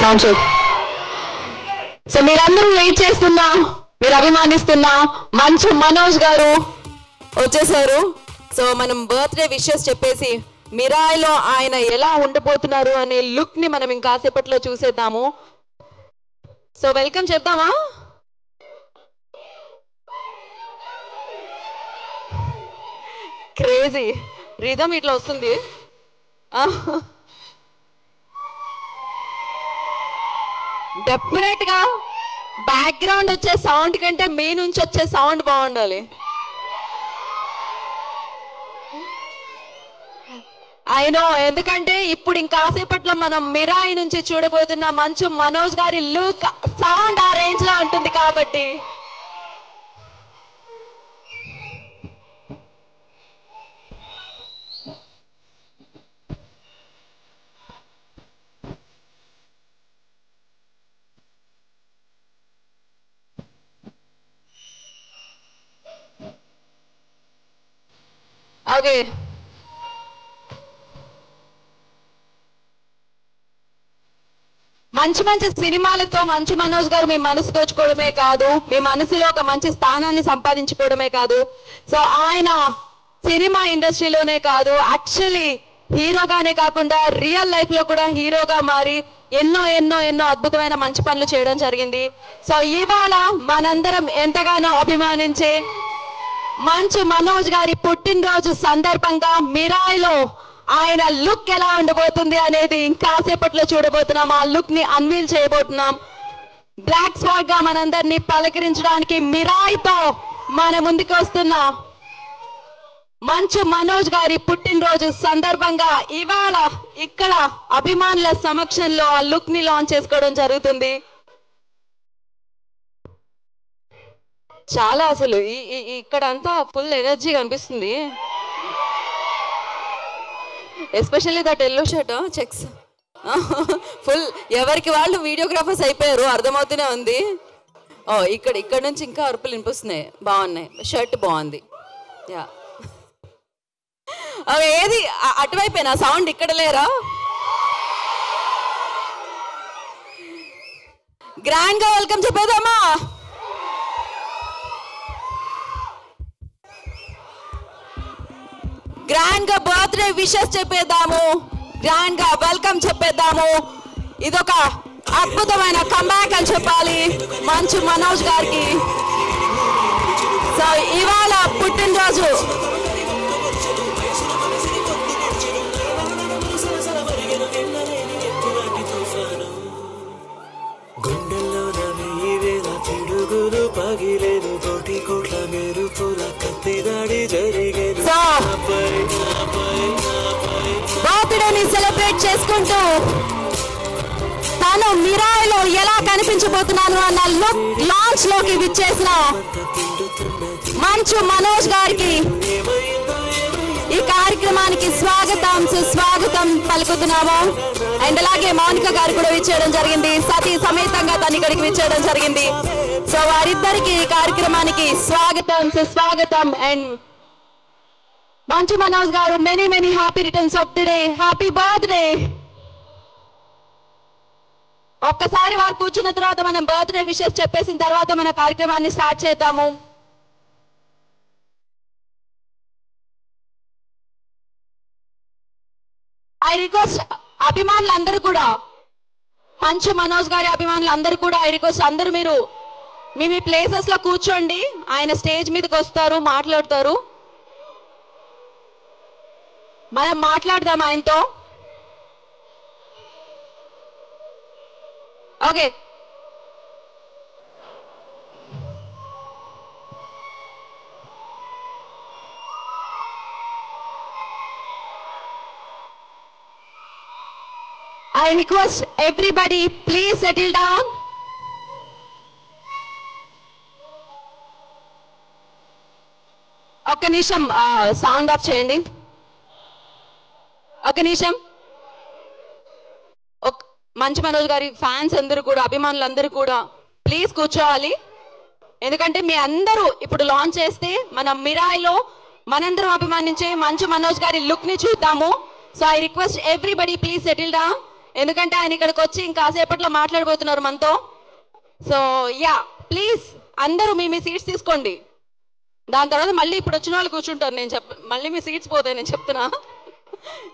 Sound check. So మీరందరూ wait చేస్తున్నా, మీరు అభిమానిస్తున్నా మంచు మనోజ్ గారు వచ్చేసారు. సో మనం బర్త్డే విషెస్ చెప్పేసి మిరాయిలో ఆయన ఎలా ఉండబోతున్నారు అనే లుక్ ని మనం ఇంకాసేపట్లో చూసేద్దాము. సో వెల్కమ్ చెప్దామా? క్రేజీ రిథమ్ ఇట్లా వస్తుంది. డెఫినెట్ గా బ్యాక్గ్రౌండ్ వచ్చే సౌండ్ కంటే మీ నుంచి వచ్చే సౌండ్ బాగుండాలి. అయినో, ఎందుకంటే ఇప్పుడు ఇంకాసేపట్లో మనం మిరాయి నుంచి చూడబోతున్న మంచు మనోజ్ గారి లుక్ సౌండ్ ఆ రేంజ్ లో ఉంటుంది కాబట్టి. ఓకే, మంచి మంచి సినిమాలతో మంచు మనోజ్ గారు మీ మనసు దోచుకోవడమే కాదు, మీ మనసులో ఒక మంచి స్థానాన్ని సంపాదించుకోవడమే కాదు, సో ఆయన సినిమా ఇండస్ట్రీలోనే కాదు, యాక్చువల్లీ హీరోగానే కాకుండా రియల్ లైఫ్ లో కూడా హీరోగా మారి ఎన్నో ఎన్నో ఎన్నో అద్భుతమైన మంచి పనులు చేయడం జరిగింది. సో ఇవాళ మనందరం ఎంతగానో అభిమానించే మంచు మనోజ్ గారి పుట్టినరోజు సందర్భంగా మిరాయిలో ఆయన లుక్ ఎలా ఉండబోతుంది అనేది ఇంకాసేపట్లో చూడబోతున్నాం. ఆ లుక్ ని అన్వీల్ చేయబోతున్నాం. బ్లాక్ స్వాగ్ గా మనందరినీ పలకరించడానికి మిరాయితో మన ముందుకు వస్తున్న మంచు మనోజ్ గారి పుట్టినరోజు సందర్భంగా ఇవాళ ఇక్కడ అభిమానుల సమక్షంలో ఆ లుక్ ని లాంచ్ చేసుకోవడం జరుగుతుంది. చాలా అసలు ఇక్కడ అంతా ఫుల్ ఎనర్జీ కనిపిస్తుంది. Especially that yellow shirt checks full ఎవరికి వాళ్ళు వీడియోగ్రాఫర్స్ అయిపోయారు, అర్థమవుతూనే ఉంది. ఓ ఇక్కడ నుంచి ఇంకా అరుపులు వినిపిస్తున్నాయి, బాగున్నాయి. షర్ట్ బాగుంది. యా, ఏది అటువైపోయినా సౌండ్ ఇక్కడ లేరా? గ్రాండ్ గా వెల్కమ్ చెప్పేదామా? గ్రాండ్ గా బర్త్డే విషెస్ చెప్పేద్దాము, గ్రాండ్ గా వెల్కమ్ చెప్పేద్దాము. ఇదొక అద్భుతమైన కంబ్యాక్ అని చెప్పాలి మంచు మనోజ్ గారికి. సో ఇవాళ పుట్టినరోజు బర్త్డేని సెలబ్రేట్ చేసుకుంటూ తాను మిరాయిలో ఎలా కనిపించబోతున్నాను అన్న లుక్ లాంచ్ లోకి విచ్చేసిన మంచు మనోజ్ గారికి ఈ కార్యక్రమానికి స్వాగతం సుస్వాగతం పలుకుతున్నాము. అండ్ అలాగే మౌనిక గారు కూడా విచ్చేయడం జరిగింది, సతీ సమేతంగా తను ఇక్కడికి విచ్చేయడం జరిగింది. సో వారిద్దరికి ఈ కార్యక్రమానికి స్వాగతం సుస్వాగతం. అండ్ మంచు మనోజ్ గారు many many happy returns of the day, happy birthday. ఒక్కసారి వారు కూర్చున్న తర్వాత మనం బర్త్డే విషెస్ చెప్పేసిన తర్వాత మన కార్యక్రమాన్ని స్టార్ట్ చేద్దాము. ఐ రిక్వెస్ట్ అభిమానులందరూ కూడా, మంచు మనోజ్ గారి అభిమానులందరూ కూడా ఐ రిక్వెస్ట్ అందరూ మీరు మీ మీ ప్లేసెస్ లో కూర్చోండి. ఆయన స్టేజ్ మీదకి వస్తారు, మాట్లాడతారు. మనం మాట్లాడదాం ఆయనతో. Okay, I request everybody please settle down. ఒక్క నిమిషం సౌండ్ ఆఫ్ చేయండి. ఒక్క నిమిషం. మంచు మనోజ్ గారి ఫ్యాన్స్ అందరూ కూడా, అభిమానులందరూ కూడా ప్లీజ్ కూర్చోవాలి. ఎందుకంటే మీ అందరూ ఇప్పుడు లాంచ్ చేస్తే మన మిరాయిలో మనందరం అభిమానించే మంచు మనోజ్ గారి లుక్ ని చూద్దాము. So I request everybody please settle down. ఎందుకంటే ఆయన ఇక్కడికి వచ్చి ఇంకాసేపట్లో మాట్లాడబోతున్నారు మనతో. సో యా, ప్లీజ్ అందరూ మీ సీట్స్ తీసుకోండి. దాని తర్వాత మళ్ళీ ఇప్పుడు వచ్చిన వాళ్ళు కూర్చుంటారు. మళ్ళీ మీ సీట్స్ పోతాయి, నేను చెప్తున్నా.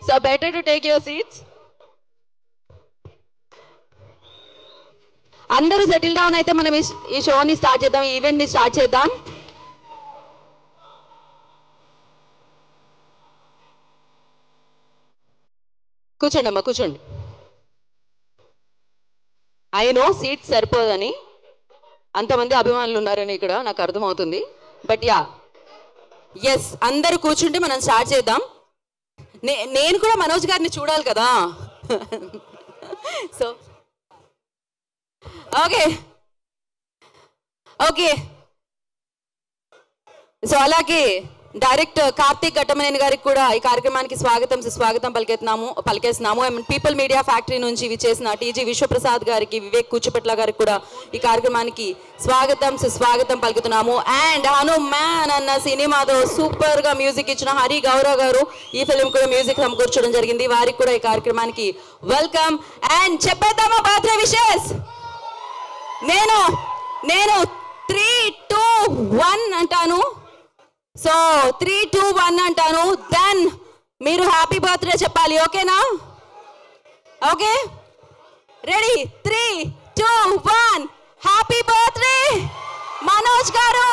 So better to take your seats. అందరూ సెటిల్ డౌన్ అయితే మనం ఈ షోని స్టార్ట్ చేద్దాం, ఈ ఈవెంట్ ని స్టార్ట్ చేద్దాం. కూర్చోండి అమ్మా, కూర్చోండి. అయినో సీట్ సరిపోదని, అంతమంది అభిమానులు ఉన్నారని ఇక్కడ నాకు అర్థమవుతుంది. బట్ యా, ఎస్, అందరూ కూర్చుంటే మనం స్టార్ట్ చేద్దాం. నేను కూడా మనోజ్ గారిని చూడాలి కదా. So okay okay. సో అలాగే డైరెక్టర్ కార్తీక్ ఘట్టమనేని గారికి కూడా ఈ కార్యక్రమానికి స్వాగతం పలికేస్తున్నాము. పీపుల్ మీడియా ఫ్యాక్టరీ నుంచి విచ్చేసిన టీజీ విశ్వప్రసాద్ గారికి, వివేక్ కూచిపట్ల గారికి కూడా ఈ కార్యక్రమానికి స్వాగతం పలుకుతున్నాము. అండ్ హనుమాన్ అన్న సినిమాతో సూపర్ గా మ్యూజిక్ ఇచ్చిన హరి గౌరవ్ గారు ఈ ఫిల్మ్ కూడా మ్యూజిక్ సమకూర్చడం జరిగింది. వారికి కూడా ఈ కార్యక్రమానికి వెల్కమ్. అండ్ చెప్పేద్దామా బర్త్డే విషెస్? నేను 3, 2, 1 అంటాను. సో 3, 2, 1 అంటాను. దెన్ మీరు హ్యాపీ బర్త్డే చెప్పాలి. ఓకేనా? Okay, ready? 3, 2, 1. Happy birthday Manoj garu.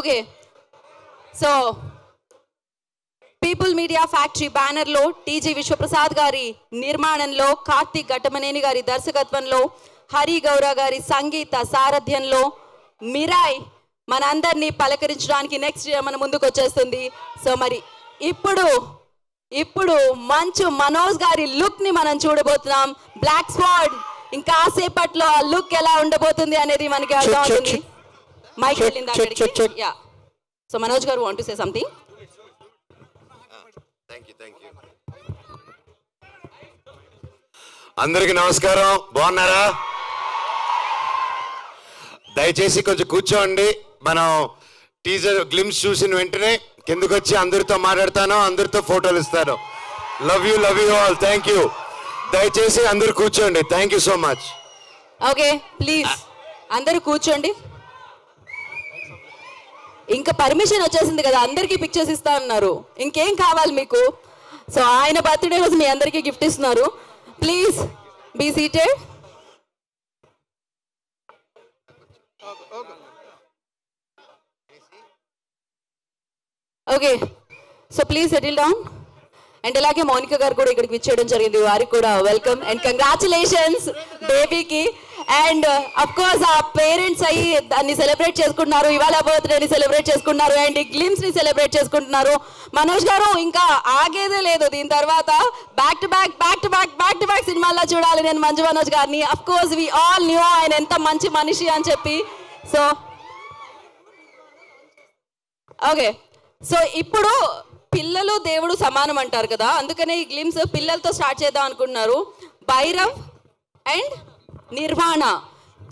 Okay, so People Media Factory బ్యానర్లో టీజీ విశ్వప్రసాద్ గారి నిర్మాణంలో, కార్తీక్ ఘట్టమనేని గారి దర్శకత్వంలో, హరి గౌరవ్ గారి సంగీత సారథ్యంలో మిరాయ్ మనందరినీ పలకరించడానికి నెక్స్ట్ ఇయర్ మన ముందుకు వచ్చేస్తుంది. సో మరి ఇప్పుడు మంచు మనోజ్ గారి లుక్ ని మనం చూడబోతున్నాం. బ్లాక్ స్వాడ్ ఇంకాసేపట్లో ఆ లుక్ ఎలా ఉండబోతుంది అనేది మనకి అర్థం అవుతుంది. మైక్ వెళ్ళింది అక్కడికి. యా, సో మనోజ్ గారు వాంట్ టు సే సంథింగ్. అందరికి నమస్కారం. బాగున్నారా? దయచేసి కొంచెం కూర్చోండి. మనం టీజర్ గ్లిమ్స్ చూసిన వెంటనే కిందకు వచ్చి అందరితో మాట్లాడతాను, అందరితో ఫోటోలు ఇస్తాను. Love you all. Thank you. దయచేసి అందరు కూర్చోండి. Thank you so much. Okay, please అందరూ కూర్చోండి. ఇంకా పర్మిషన్ వచ్చేసింది కదా, అందరికీ పిక్చర్స్ ఇస్తా ఉన్నారు. ఇంకేం కావాలి మీకు? సో ఆయన బర్త్డే రోజు మీ అందరికీ గిఫ్ట్ ఇస్తున్నారు. Please be seated. Okay, so please settle down. And అలాగే మౌనిక గారు కూడా ఇక్కడికి విచ్చేయడం జరిగింది. వారికి కూడా వెల్కమ్ అండ్ కంగ్రాచులేషన్స్ బేబీకి. అండ్ అఫ్ కోర్స్ ఆ పేరెంట్స్ అయ్యి దాన్ని సెలబ్రేట్ చేసుకుంటున్నారు. ఇవాళ బర్త్డేని సెలబ్రేట్ చేసుకుంటున్నారు అండ్ ఈ గ్లిమ్స్ ని సెలబ్రేట్ చేసుకుంటున్నారు. మనోజ్ గారు ఇంకా ఆగేదే లేదు. దీని తర్వాత బ్యాక్ టు బ్యాక్ సినిమాల్లో చూడాలి నేను మంజు మనోజ్ గారిని. Of course we all know ఆయన ఎంత మంచి మనిషి అని చెప్పి. సో ఓకే, సో ఇప్పుడు పిల్లలు దేవుడు సమానం అంటారు కదా, అందుకనే ఈ గ్లిమ్స్ పిల్లలతో స్టార్ట్ చేద్దాం అనుకుంటున్నారు. భైరవ్ అండ్ నిర్వాణ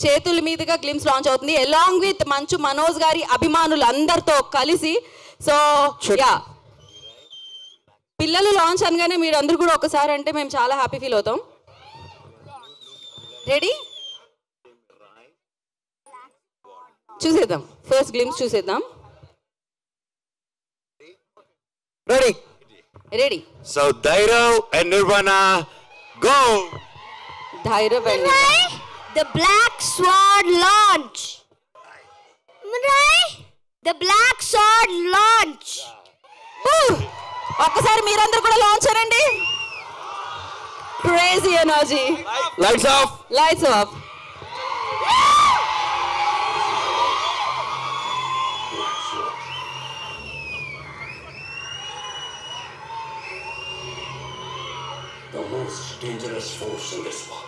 చేతుల మీదుగా గ్లిమ్స్ లాంచ్ అవుతుంది అలాంగ్ విత్ మంచు మనోజ్ గారి అభిమానులు అందరితో కలిసి. సో యా, పిల్లలు లాంచ్ అనగానే మీరు అందరూ కూడా ఒకసారి అంటే మేము చాలా హ్యాపీ ఫీల్ అవుతాం. రెడీ? చూసేద్దాం, ఫస్ట్ గ్లిమ్స్ చూసేద్దాం. Ready. So Bhairav and Nirvana, go. Bhairav and Nirvana. The Black Sword launch. The Black Sword launch. ఒక్కసారి మీరందరూ కూడా లాంచ్ అనండి. Crazy energy. Lights off. Lights off. The most dangerous force in this world.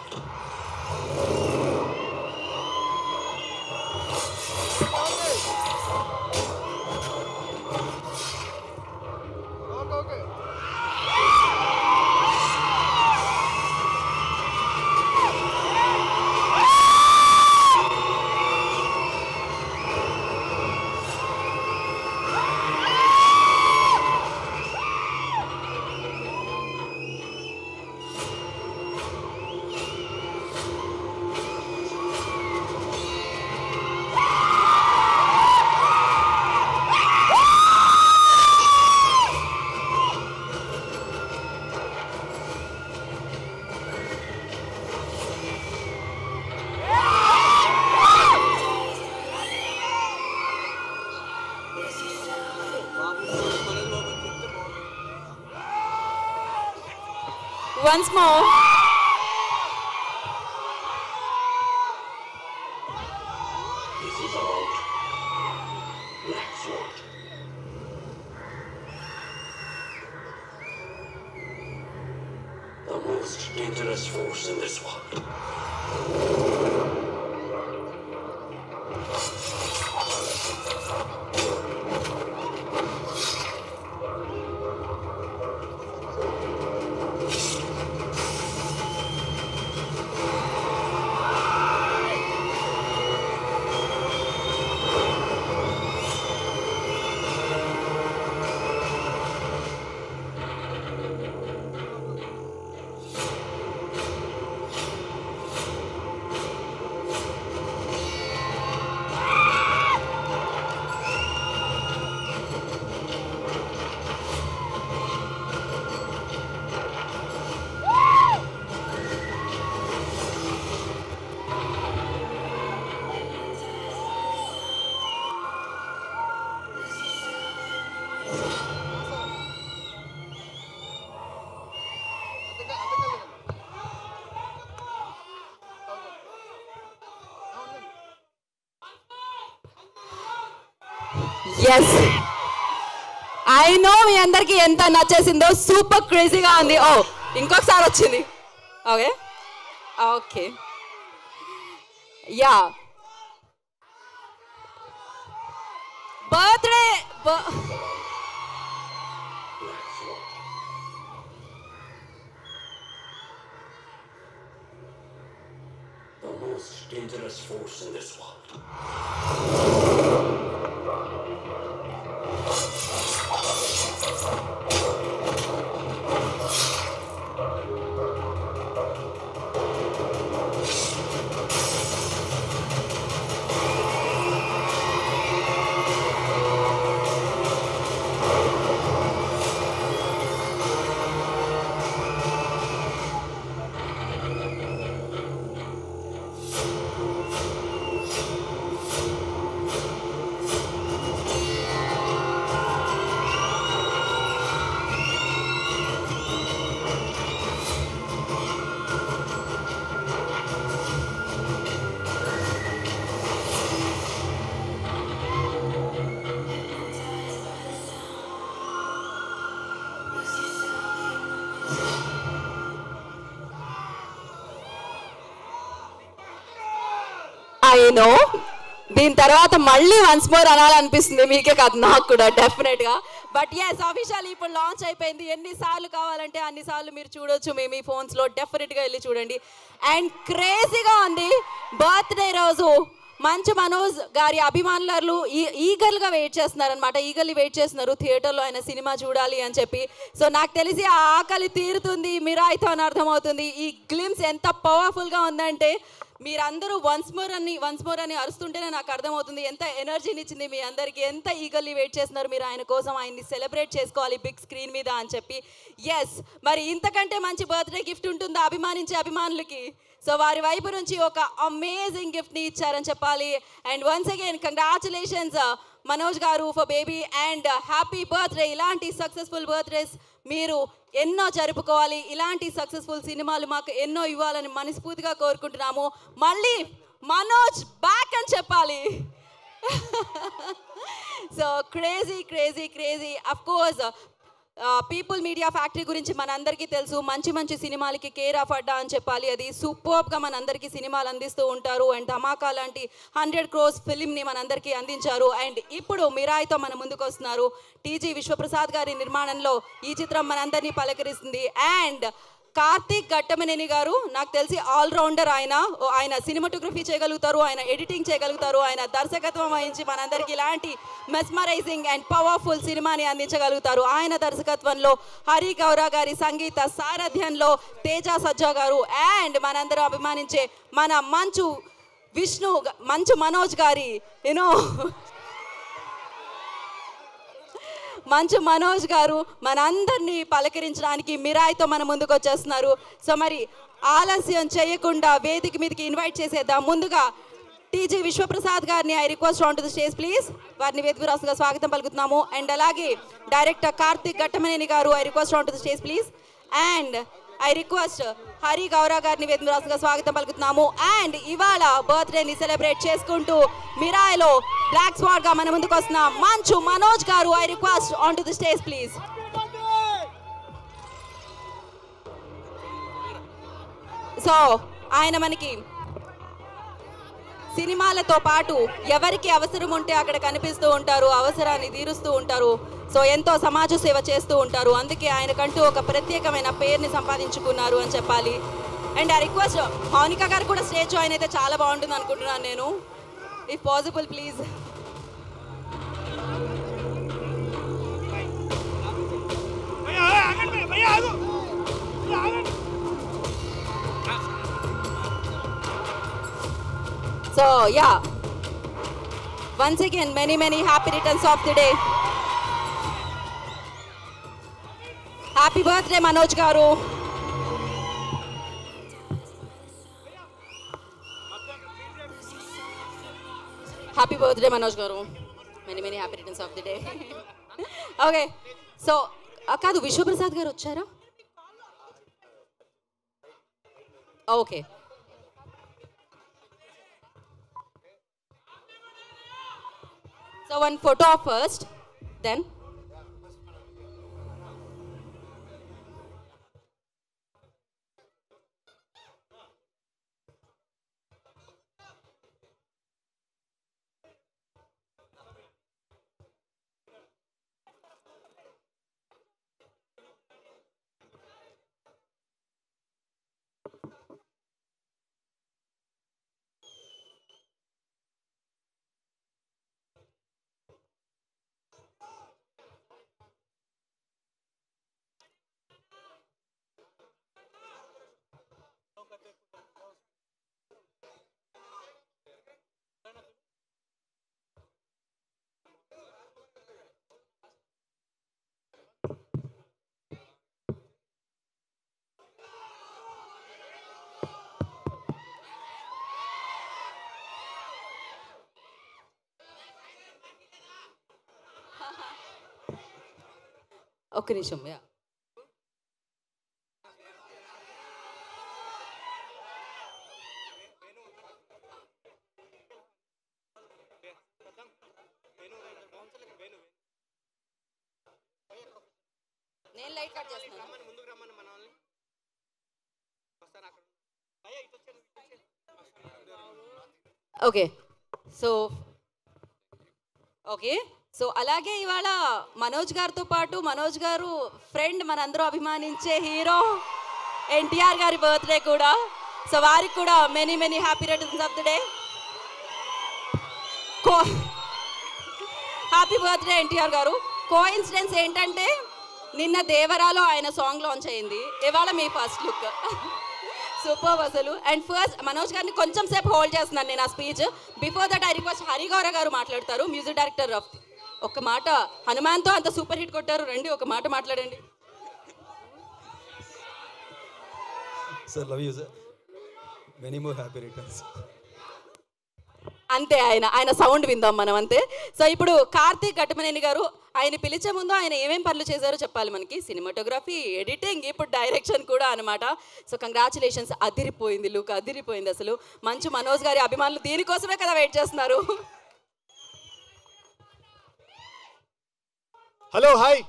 Once more. This is about Black Sword. The most dangerous force in this world. Yes I know మీ అందరికి ఎంత నచ్చేసిందో super క్రేజీగా ఉంది ఓ ఇంకొకసారి వచ్చింది okay okay yeah birthday The most dangerous force in this world. I know దీని తర్వాత మళ్ళీ వన్స్ మోర్ అనాలనిపిస్తుంది మీకే కాదు నాకు కూడా డెఫినెట్గా బట్ ఎస్ అఫీషియల్ ఇప్పుడు లాంచ్ అయిపోయింది ఎన్నిసార్లు కావాలంటే అన్నిసార్లు మీరు చూడొచ్చు మేము మీ ఫోన్స్లో డెఫినెట్గా వెళ్ళి చూడండి అండ్ క్రేజీగా ఉంది బర్త్డే రోజు మంచు మనోజ్ గారి అభిమానులు ఈగర్గా వెయిట్ చేస్తున్నారనమాట ఈగర్లీ వెయిట్ చేస్తున్నారు థియేటర్లో ఆయన సినిమా చూడాలి అని చెప్పి సో నాకు తెలిసి ఆ ఆకలి తీరుతుంది మిరాయితో అని అర్థమవుతుంది ఈ గ్లిమ్స్ ఎంత పవర్ఫుల్గా ఉందంటే మీరందరూ వన్స్ మోర్ అని అరుస్తుంటేనే నాకు అర్థమవుతుంది ఎంత ఎనర్జీని ఇచ్చింది మీ అందరికీ ఎంత ఈగర్లీ వెయిట్ చేస్తున్నారు మీరు ఆయన కోసం ఆయన్ని సెలబ్రేట్ చేసుకోవాలి బిగ్ స్క్రీన్ మీద అని చెప్పి ఎస్ మరి ఇంతకంటే మంచి బర్త్డే గిఫ్ట్ ఉంటుందా అభిమానించే అభిమానులకి సో వారి వైపు నుంచి ఒక అమేజింగ్ గిఫ్ట్ని ఇచ్చారని చెప్పాలి and once again congratulations Manoj garu for baby and happy birthday ఇలాంటి సక్సెస్ఫుల్ బర్త్డేస్ మీరు ఎన్నో జరుపుకోవాలి ఇలాంటి సక్సెస్ఫుల్ సినిమాలు మాకు ఎన్నో ఇవ్వాలని మనస్ఫూర్తిగా కోరుకుంటున్నాము మళ్ళీ మనోజ్ బ్యాక్ అని చెప్పాలి so crazy of course people Media factory గురించి మనందరికీ తెలుసు మంచి సినిమాలకి కేర్ ఆఫ్ అడ్డా అని చెప్పాలి అది సూపర్గా మనందరికీ సినిమాలు అందిస్తూ ఉంటారు అండ్ ధమాకా లాంటి 100 crores ఫిలింని మనందరికీ అందించారు అండ్ ఇప్పుడు మిరాయితో మన ముందుకు వస్తున్నారు టీజీ విశ్వప్రసాద్ గారి నిర్మాణంలో ఈ చిత్రం మనందరినీ పలకరిస్తుంది అండ్ కార్తీక్ ఘట్టమనేని గారు నాకు తెలిసి ఆల్రౌండర్ ఆయన సినిమాటోగ్రఫీ చేయగలుగుతారు ఆయన ఎడిటింగ్ చేయగలుగుతారు ఆయన దర్శకత్వం వహించి మనందరికీ ఇలాంటి మెస్మరైజింగ్ అండ్ పవర్ఫుల్ సినిమాని అందించగలుగుతారు ఆయన దర్శకత్వంలో హరి గౌరా గారి సంగీత సారథ్యంలో తేజ సజ్జా గారు అండ్ మనందరం అభిమానించే మన మంచు మనోజ్ గారి మంచు మనోజ్ గారు మనందరినీ పలకరించడానికి మిరాయితో మన ముందుకు వచ్చేస్తున్నారు సో మరి ఆలస్యం చేయకుండా వేదిక మీదకి ఇన్వైట్ చేసేద్దాం ముందుగా టీజీ విశ్వప్రసాద్ గారిని I request on to the stage please వారిని వేదిక రాసుగా స్వాగతం పలుకుతున్నాము అండ్ అలాగే డైరెక్టర్ కార్తీక్ ఘట్టమనేని గారు I request on to the stage please and I request Hari Gaurav గారిని వేదికగా స్వాగతం పలుకుతున్నాము. అండ్ ఇవాళ బర్త్డేని సెలబ్రేట్ చేసుకుంటూ మిరాయిలో బ్లాక్ స్వాడ్ గా మన ముందుకు వస్తున్న మంచు మనోజ్ గారు, I request on to the stage please. So ఆయన మనకి సినిమాలతో పాటు ఎవరికి అవసరం ఉంటే అక్కడ కనిపిస్తూ ఉంటారు, అవసరాన్ని తీరుస్తూ ఉంటారు. సో ఎంతో సమాజ సేవ చేస్తూ ఉంటారు. అందుకే ఆయనకంటూ ఒక ప్రత్యేకమైన పేరుని సంపాదించుకున్నారు అని చెప్పాలి. అండ్ ఆ రిక్వెస్ట్ మౌనిక గారు కూడా స్టేజ్ జాయిన్ అయితే చాలా బాగుంటుంది అనుకుంటున్నాను నేను. If possible please. So yeah, once again many happy returns of the day. Happy birthday Manoj garu. Happy birthday Manoj garu. Many happy returns of the day. Okay, so కాదు విశ్వప్రసాద్ గారు వచ్చారా? Okay. So one photo op first, then ఒక్క నిమిషం. Yeah నేను light cut చేస్తున్నాను. Okay so అలాగే ఇవాళ మనోజ్ గారితో పాటు మనోజ్ గారు ఫ్రెండ్, మనందరూ అభిమానించే హీరో ఎన్టీఆర్ గారి బర్త్డే కూడా. సో వారికి కూడా many happy returns of the day. Happy birthday NTR గారు. కోఇన్సిడెన్స్ ఏంటంటే నిన్న దేవరాలో ఆయన సాంగ్ లాంచ్ అయింది, ఇవాళ మీ ఫస్ట్ లుక్. సూపర్ అసలు. అండ్ ఫస్ట్ మనోజ్ గారిని కొంచెం సేపు హోల్డ్ చేస్తున్నాను నేను ఆ speech. Before that I request Harigowra garu మాట్లాడతారు, మ్యూజిక్ డైరెక్టర్ ఆఫ్. ఒక మాట, హనుమాన్తో అంత సూపర్ హిట్ కొట్టారు, రండి ఒక మాట మాట్లాడండి. Sir, love you, sir. Many more happy returns. అంతే, ఆయన సౌండ్ విందాం మనం అంతే. సో ఇప్పుడు కార్తీక్ ఘట్టమనేని గారు, ఆయన పిలిచే ముందు ఆయన ఏమేం పనులు చేశారో చెప్పాలి మనకి. సినిమాటోగ్రఫీ, ఎడిటింగ్, ఇప్పుడు డైరెక్షన్ కూడా అనమాట. సో కంగ్రాచులేషన్స్, అదిరిపోయింది లుక్, అదిరిపోయింది అసలు. మంచు మనోజ్ గారి అభిమానులు దీనికోసమే కదా వెయిట్ చేస్తున్నారు. హలో, హాయ్,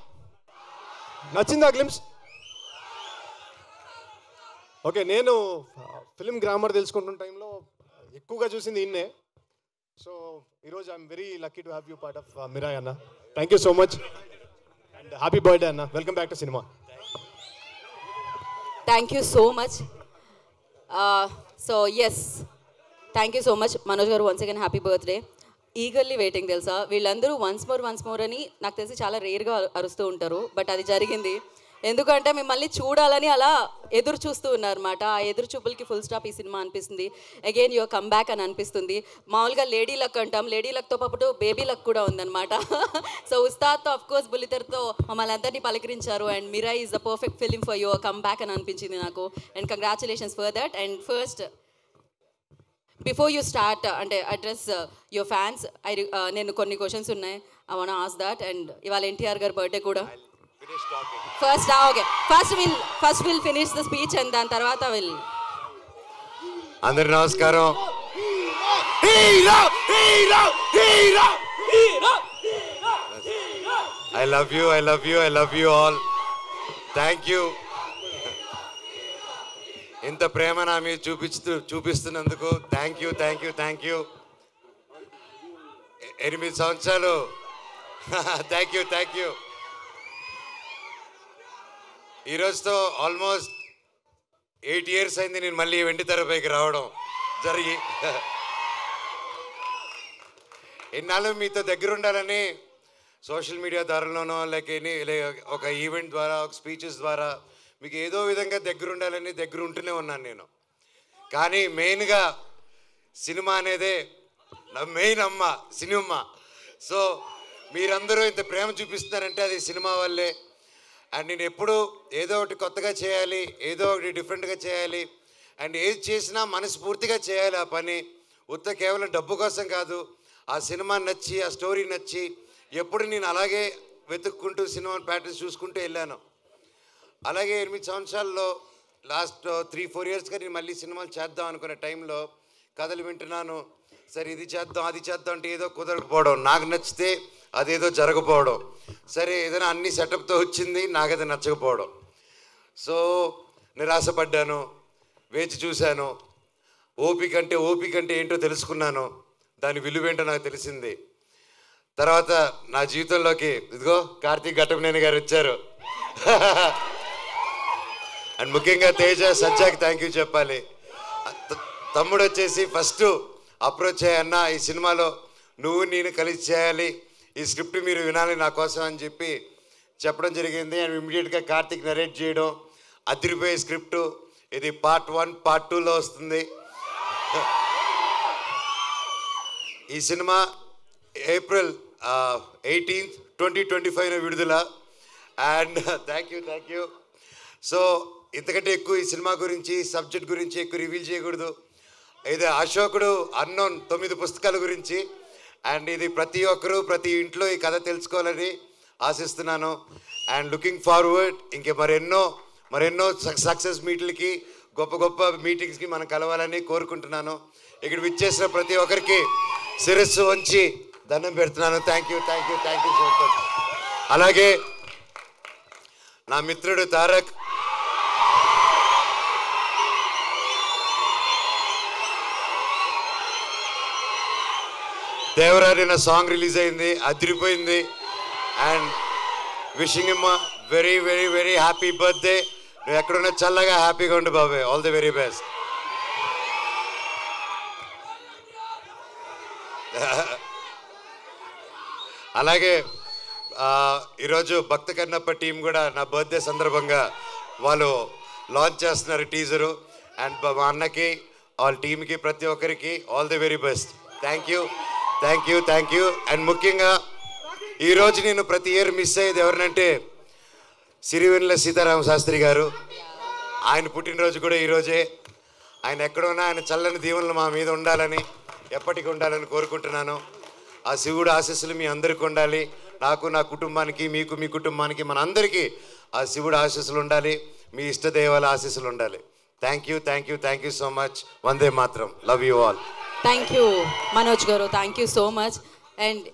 నచ్చిందా గ్లిమ్స్? ఓకే, నేను ఫిలిం గ్రామర్ తెలుసుకుంటున్న టైంలో ఎక్కువగా చూసింది ఇన్నే. సో ఈరోజు I'm very lucky to have you part of Mirai అన్న. Thank you so much and happy birthday అన్న. Welcome back to cinema. Thank you so much. So yes, thank you so much Manoj garu. Once again happy birthday. Eagerly waiting తెలుసా, వీళ్ళందరూ once more అని నాకు తెలిసి చాలా రేర్గా అరుస్తూ ఉంటారు, బట్ అది జరిగింది. ఎందుకంటే మిమ్మల్ని చూడాలని అలా ఎదురు చూస్తూ ఉన్నారన్నమాట. ఆ ఎదురు చూపులకి ఫుల్ స్టాప్ ఈ సినిమా అనిపిస్తుంది. అగైన్ యువర్ కమ్ బ్యాక్ అని అనిపిస్తుంది. మామూలుగా లేడీ లక్ అంటాం, లేడీ లక్తో పాటు బేబీ లక్ కూడా ఉందన్నమాట. సో ఉస్తాద్తో ఆఫ్ కోర్స్ బుల్లితెరతో మమ్మల్ని అందరినీ పలకరించారు. And Mirai is the perfect film for your come back అని అనిపించింది నాకు. And congratulations for that. And first before you start అంటే అడ్రస్ యువర్ ఫ్యాన్స్, నేను కొన్ని క్వశ్చన్స్ ఉన్నాయి, I want ask that. And ఇవాళ ఎన్టీఆర్ గారి బర్త్డే కూడా. First okay first will finish the speech and దాని తర్వాత విల్. అందరికి నమస్కారం. I love you all. Thank you. ఇంత ప్రేమ నా మీద చూపిస్తున్నందుకు థ్యాంక్ యూ. 8 సంవత్సరాలు థ్యాంక్ యూ. ఈరోజుతో ఆల్మోస్ట్ 8 years అయింది నేను మళ్ళీ వెండి తెరపైకి రావడం జరిగి. ఎన్నాళ్ళు మీతో దగ్గర ఉండాలని సోషల్ మీడియా ద్వారాలోనో లేక ఒక ఈవెంట్ ద్వారా ఒక స్పీచెస్ ద్వారా మీకు ఏదో విధంగా దగ్గర ఉండాలని దగ్గర ఉంటూనే ఉన్నాను నేను. కానీ మెయిన్గా సినిమా అనేదే నా మెయిన్ అమ్మ సినిమా. సో మీరందరూ ఇంత ప్రేమ చూపిస్తున్నారంటే అది సినిమా వల్లే. అండ్ నేను ఎప్పుడు ఏదో ఒకటి కొత్తగా చేయాలి, ఏదో ఒకటి డిఫరెంట్గా చేయాలి, అండ్ ఏది చేసినా మనస్ఫూర్తిగా చేయాలి ఆ పని. కేవలం డబ్బు కోసం కాదు. ఆ సినిమా నచ్చి ఆ స్టోరీ నచ్చి ఎప్పుడు నేను అలాగే వెతుక్కుంటూ సినిమా ప్యాటర్న్స్ చూసుకుంటూ వెళ్ళాను. అలాగే 8 సంవత్సరాల్లో లాస్ట్ 3-4 yearsగా నేను మళ్ళీ సినిమాలు చేద్దాం అనుకునే టైంలో కథలు వింటున్నాను. సరే ఇది చేద్దాం అది చేద్దాం అంటే ఏదో కుదరకపోవడం, నాకు నచ్చితే అదేదో జరగకపోవడం, సరే ఏదైనా అన్ని సెటప్తో వచ్చింది నాకు అది నచ్చకపోవడం. సో నిరాశపడ్డాను, వేచి చూశాను. ఓపిక అంటే ఏంటో తెలుసుకున్నాను, దాని విలువేంటో నాకు తెలిసింది. తర్వాత నా జీవితంలోకి ఇదిగో కార్తీక్ ఘట్టమనేని గారు వచ్చారు. అండ్ ముఖ్యంగా తేజ సజ్జాకి థ్యాంక్ యూ చెప్పాలి. తమ్ముడు వచ్చేసి ఫస్ట్ అప్రోచ్ అయ్యన్న, ఈ సినిమాలో నువ్వు నేను కలిసి చేయాలి, ఈ స్క్రిప్ట్ మీరు వినాలి నా కోసం అని చెప్పి చెప్పడం జరిగింది. అండ్ ఇమ్మీడియట్గా కార్తీక్ నరేట్ చేయడం, అదిరిపోయే స్క్రిప్టు. ఇది Part 1 Part 2లో వస్తుంది. ఈ సినిమా April 18th 2025 విడుదల. And thank you. సో ఇంతకంటే ఎక్కువ ఈ సినిమా గురించి సబ్జెక్ట్ గురించి ఎక్కువ రివీల్ చేయకూడదు. ఇది అశోకుడు అన్నోన్ 9 పుస్తకాల గురించి. అండ్ ఇది ప్రతి ఒక్కరూ ప్రతి ఇంట్లో ఈ కథ తెలుసుకోవాలని ఆశిస్తున్నాను. అండ్ లుకింగ్ ఫార్వర్డ్ ఇంకే మరెన్నో సక్సెస్ మీట్లకి గొప్ప మీటింగ్స్కి మనం కలవాలని కోరుకుంటున్నాను. ఇక్కడ విచ్చేసిన ప్రతి ఒక్కరికి శిరస్సు వంచి దండం పెడుతున్నాను. Thank you so much. అలాగే నా మిత్రుడు తారక్, దేవరారి నా సాంగ్ రిలీజ్ అయింది, అదిరిపోయింది. And wishing him very very very happy birthday. నువ్వు ఎక్కడున్నా చల్లగా హ్యాపీగా ఉండు బాబాయ్. All the very best. అలాగే ఈరోజు భక్త కన్నప్ప టీం కూడా నా బర్త్డే సందర్భంగా వాళ్ళు లాంచ్ చేస్తున్నారు టీజరు. అండ్ మా అన్నకి వాళ్ళ టీంకి ప్రతి ఒక్కరికి all the very best. Thank you. And ముఖ్యంగా ఈరోజు నేను ప్రతి ఇయర్ మిస్ అయ్యేది ఎవరినంటే సిరివెన్నెల సీతారామ శాస్త్రి గారు. ఆయన పుట్టినరోజు కూడా ఈరోజే. ఆయన ఎక్కడున్నా ఆయన చల్లని దీవెనలు మా మీద ఉండాలని, ఎప్పటికీ ఉండాలని కోరుకుంటున్నాను. ఆ శివుడు ఆశీస్సులు మీ అందరికీ ఉండాలి, నాకు నా కుటుంబానికి మీకు మీ కుటుంబానికి మనందరికీ ఆ శివుడు ఆశీస్సులు ఉండాలి, మీ ఇష్టదేవాల ఆశీస్సులు ఉండాలి. Thank you so much. వందే మాత్రం. Love you all. Thank you Manoj garu, thank you so much. And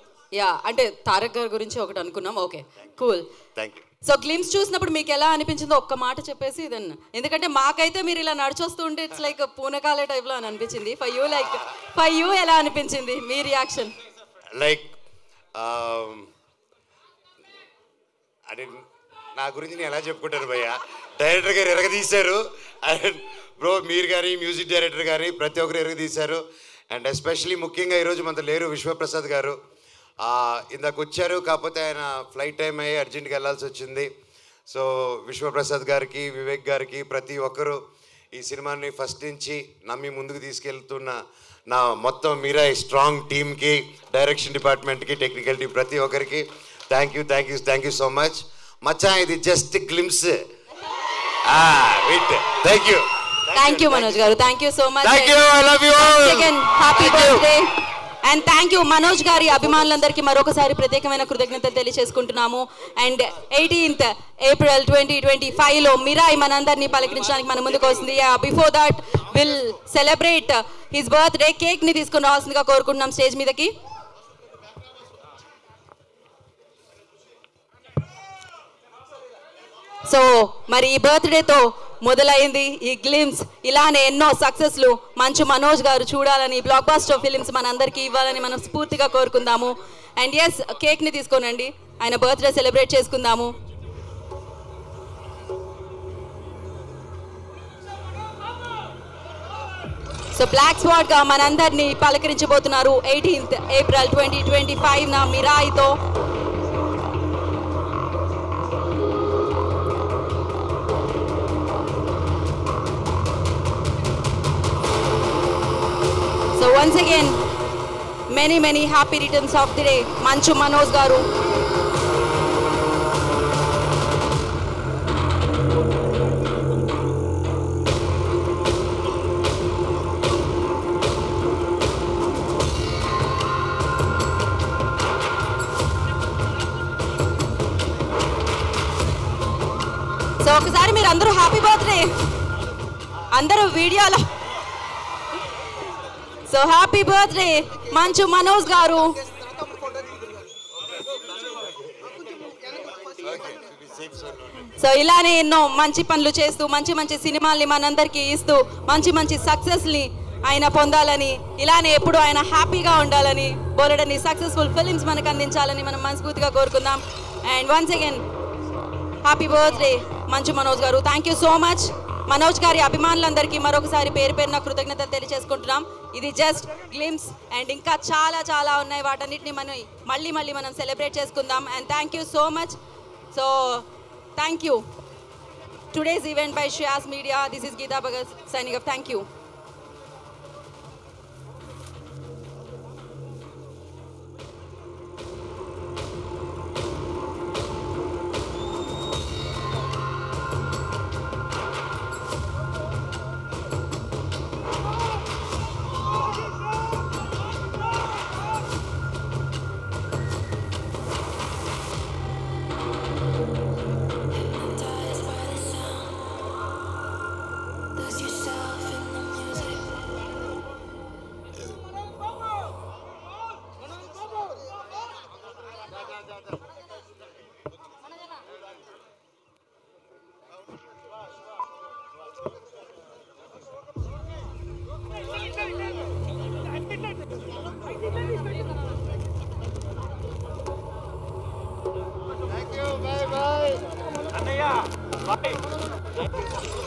అంటే తారక్ గారి గురించి ఒకటి అనుకున్నాం. Okay cool. Thank you. So glimpse చూసినప్పుడు మీకు ఎలా అనిపించిందో ఒక్క మాట చెప్పేసి దెన్, ఎందుకంటే మాకైతే మీరు ఇలా నడిచొస్తూ ఉంటే ఇట్స్ లైక్ పూనకాలే టైప్లో అని అనిపించింది. ఫర్ యూ ఎలా అనిపించింది మీ రియాక్షన్? లైక్ అంటే నా గురించి నేను ఎలా చెప్పుకుంటాను భయ్య, డైరెక్టర్ గారు ఎరగదీశారు. అండ్ బ్రో మీరు కానీ మ్యూజిక్ డైరెక్టర్ కానీ ప్రతి ఒక్కరు ఎరగదీశారు. అండ్ ఎస్పెషలీ ముఖ్యంగా ఈరోజు మనతో లేరు విశ్వప్రసాద్ గారు. ఇందాక వచ్చారు, కాకపోతే ఆయన ఫ్లైట్ టైం అయ్యి అర్జెంట్గా వెళ్ళాల్సి వచ్చింది. సో విశ్వప్రసాద్ గారికి, వివేక్ గారికి, ప్రతి ఒక్కరు ఈ సినిమాని ఫస్ట్ నుంచి నమ్మి ముందుకు తీసుకెళ్తున్న నా మొత్తం మీరా స్ట్రాంగ్ టీమ్కి, డైరెక్షన్ డిపార్ట్మెంట్కి, టెక్నికల్ టీం ప్రతి ఒక్కరికి థ్యాంక్ యూ సో మచ్. మచ్చా ఇది just glimpse. Thank you Manoj garu, thank you so much. I love you all. Happy birthday and thank you Manoj గారి అభిమానులందరికీ మరొకసారి ప్రత్యేకమైన కృతజ్ఞతలు తెలియజేసుకుంటున్నాము. అండ్ 18th April 2025లో మిరాయ్ మనందరినీ పలకరించడానికి మన ముందుకు వస్తుంది. Before that will celebrate his birthday. Cake ని తీసుకుని రావాల్సిందిగా కోరుకుంటున్నాం స్టేజ్ మీదకి. సో మరి ఈ బర్త్డేతో మొదలైంది ఈ గ్లిమ్స్. ఇలానే ఎన్నో సక్సెస్లు మంచు మనోజ్ గారు చూడాలని, బ్లాక్ బాస్టర్ ఫిలిమ్స్ మనందరికీ ఇవ్వాలని మనం స్ఫూర్తిగా కోరుకుందాము. అండ్ ఎస్, కేక్ని తీసుకోనండి, ఆయన బర్త్డే సెలబ్రేట్ చేసుకుందాము. సో బ్లాక్ స్వాడ్ గా మనందరినీ పలకరించబోతున్నారు 18th April 2025 నా మిరాయితో. So once again, many happy returns of the day, Manchu Manoj garu. So ఒకసారి మీరు అందరూ హ్యాపీ బర్త్డే అందరూ వీడియోలో. So happy birthday Manchu Manoj గారు. సో ఇలానే ఎన్నో మంచి పనులు చేస్తూ మంచి సినిమాల్ని మనందరికీ ఇస్తూ మంచి సక్సెస్ని ఆయన పొందాలని, ఇలానే ఎప్పుడు ఆయన హ్యాపీగా ఉండాలని, బోలెడని సక్సెస్ఫుల్ ఫిలిమ్స్ మనకు అందించాలని మనం మనస్ఫూర్తిగా కోరుకుందాం. And once again happy birthday Manchu Manoj garu. Thank you so much. Manoj గారి అభిమానులందరికీ మరొకసారి పేరున కృతజ్ఞతలు తెలియజేసుకుంటున్నాం. ఇది జస్ట్ గ్లిమ్స్ అండ్ ఇంకా చాలా ఉన్నాయి. వాటన్నిటిని మళ్ళీ మనం సెలబ్రేట్ చేసుకుందాం. And thank you so much. So thank you. Today's event by Shreyas media. This is Geetha Bhagat signing off. Thank you. Thank you. Bye. Annaya. Bye.